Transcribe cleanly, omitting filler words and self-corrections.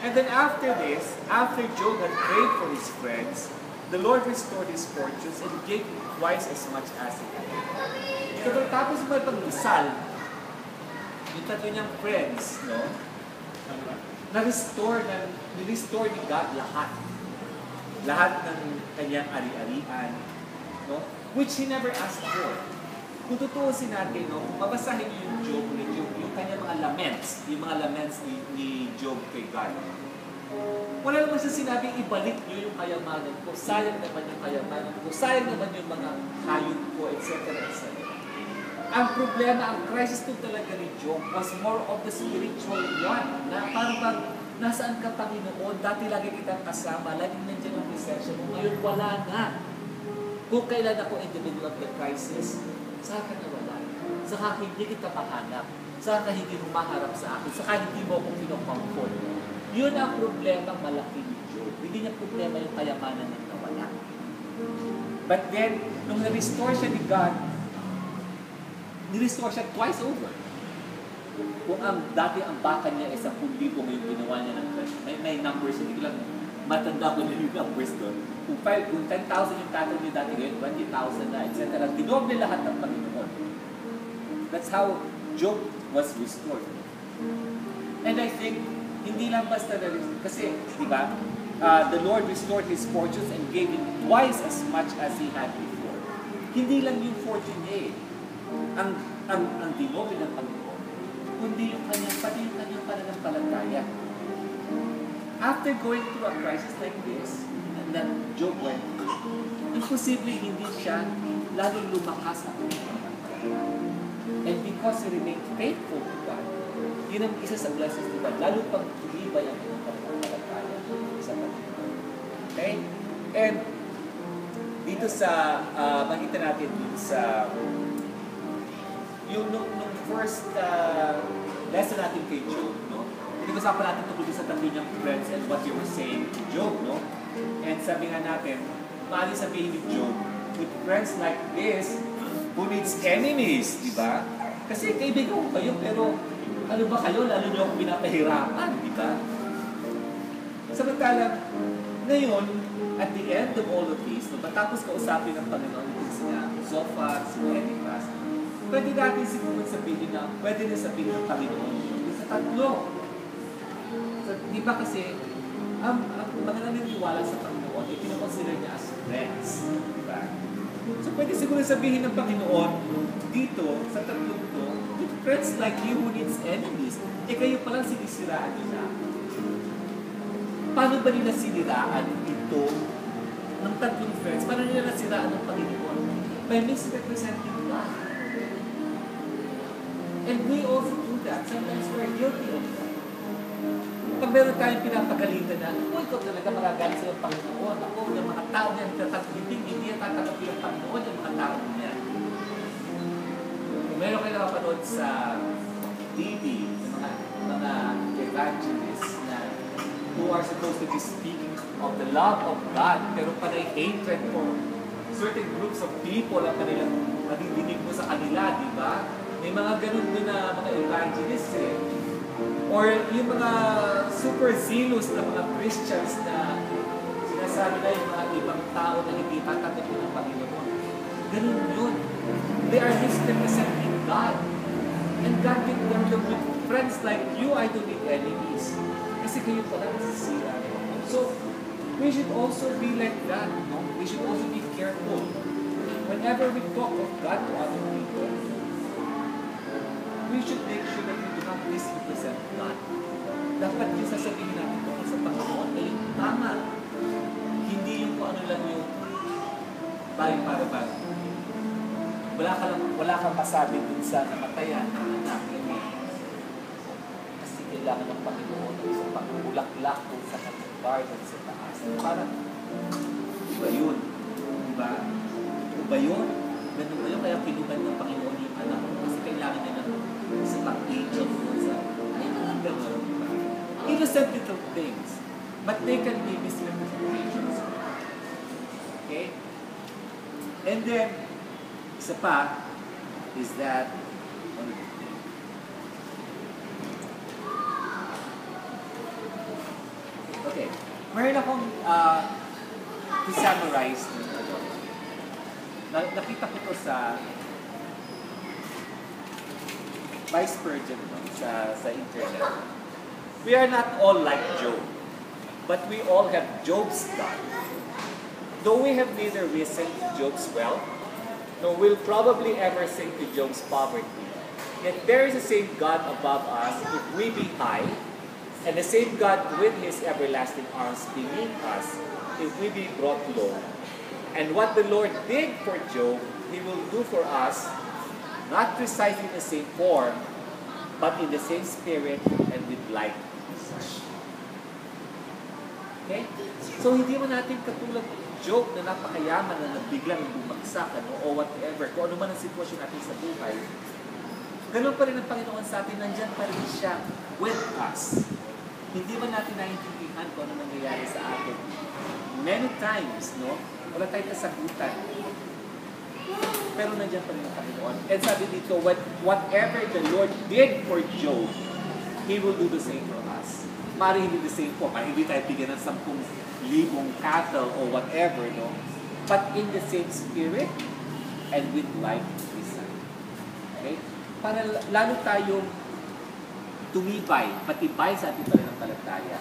And then after this, after Job had prayed for his friends, the Lord restored his fortunes and gave him twice as much as he had. So tapos may pagdasal, yung tatlo niyang friends, no? Na-restore ni God lahat. Lahat ng kanyang ari-arian, no? Which he never asked for. Kung tutuusin natin, no? Kung mabasahin niyo yung Job ulit, yung kanyang mga laments, ni Job kay God. Wala naman siya sinabing ibalik niyo yung kayamanan ko, sayang naman yung kayamanan ko, sayang naman yung mga hayop ko, etc. etc. Ang problema, ang crisis to talaga ni Job was more of the spiritual one. Na parang bang, nasaan ka Panginoon? Dati lagi kitang kasama, laging nandiyan ang presensya mo. Ngayon wala na. Kung kailan ako in the middle of the crisis, saka na wala. Saka hindi kita mahanap. Saka hindi mo maharap sa akin. Saka hindi mo akong pinapangkol. Yun ang problema malaki ni Job. Hindi niya problema yung kayamanan ng nawala. But then, nung na-restore siya ni God, ni-restore siya twice over. Kung dati ang baka niya ay 10,000, ngayon ginawa niya ng may numbers, hindi ko lang matanda ko na yung numbers doon. Kung 10,000 yung tatay niya dati, ngayon 20,000 na, etc. Dinoble lahat ng Panginoon. That's how Job was restored. And I think, hindi lang basta na kasi, di ba, the Lord restored his fortunes and gave him twice as much as he had before. Hindi lang yung fortune niya ang dinoble ng Panginoon, kundi pati yung kanyang pananampalataya. After going through a crisis like this, that Job went through, imposible hindi siya laging lumakas ang pananampalataya. And because he remained faithful to God, yun ang isa sa blessings to God, lalo pang tumibay ang pananampalataya sa Panginoon. Okay? And dito sa, makita natin dito sa yung nung first lesson natin kay Job, no? Pinag-usapan natin tungkol sa tatlo niyang friends and what you were saying to Job, no? And sabi nga natin, maaaring sabihin ni Job, with friends like this, who needs enemies, di ba? Kasi kaibigan ko kayo, pero ano ba kayo? Lalo niyo akong pinapahirapan, di ba? Samantalang, ngayon, at the end of all of this, no, matapos kausapin ng Panginoon kung sina Zophar, si Eliphaz, pwede natin siguro sabihin na, pwede na sabihin ng Panginoon sa tatlo. So, di ba kasi, ang mga naniniwala sa Panginoon, ay pinakonsider niya as friends. Di ba? So, pwede siguro sabihin ng Panginoon, dito, sa tatlong to, with friends like you who needs enemies, kayo palang sinisiraan nila. Paano ba nila siniraan ito ng tatlong friends? Paano nila nasiraan ng Panginoon? By misrepresenting God. And we also do that. Sometimes we're guilty of that. Pag meron tayong pinapagalitan na, ikaw talaga magagalit sa Panginoon. Ako, yung mga tao niya, hindi yan tatanggapin ng Panginoon, yung mga tao niya. Kung meron kayo nakapanood sa TV, yung mga evangelists na who are supposed to be speaking of the love of God, pero panay hatred for certain groups of people ang kanilang nadidinig mo sa kanila, di ba? May mga ganun doon na mga evangelists eh. Or yung mga super zealous na mga Christians na sinasabi na yung mga ibang tao na hindi tatanggapin ng Panginoon. Ganun yun. They are misrepresenting God. And God can tell them, with friends like you, I don't need enemies. Kasi kayo pala nasisira. So, we should also be like that. No? We should also be careful. Whenever we talk of God to other people, we should make sure that we do not misrepresent God. Dapat yung sasabihin natin tungkol sa Panginoon ay tama. Hindi yung kung ano lang yung bali-para-bali. Wala kang masabi dun sa namatayan ng anak niya. Kasi kailangan ng Panginoon ng isang pangulaklak kung sa kanyang garden sa taas. Parang, iba yun. Diba? Iba yun. Ganun ba yun? Kaya pinugan ng Panginoon yung anak mo. Kasi kailangan niya ng sa pang-angel mo sa ay mga gano'n. Innocent little things. But they can be misrepresentations. Okay? And then, isa pa, is that Okay. Meron akong to summarize dito. Nakita ko to sa by Spurgeon, no? sa internet. We are not all like Job, but we all have Job's God. Though we have neither risen to Job's wealth, nor will probably ever sink to Job's poverty, yet there is the same God above us if we be high, and the same God with His everlasting arms beneath us if we be brought low. And what the Lord did for Job, He will do for us, not precisely in the same form, but in the same spirit and with like such. Okay? So hindi mo natin katulad Job na napakayaman na biglang bumagsak o whatever, kung ano man ang sitwasyon natin sa buhay, ganun pa rin ang Panginoon sa atin, nandyan pa rin siya with us. Hindi ba natin naiintindihan kung ano nangyayari sa atin? Many times, no? Wala tayong kasagutan. Pero nandiyan pa rin ang Panginoon. And sabi dito, whatever the Lord did for Job, He will do the same for us. Maaaring hindi the same po. Maaaring hindi tayo bigyan ng 10,000 cattle or whatever, no? But in the same spirit and with like design. Okay? Para lalo tayong tumibay, matibay sa ating pananampalataya.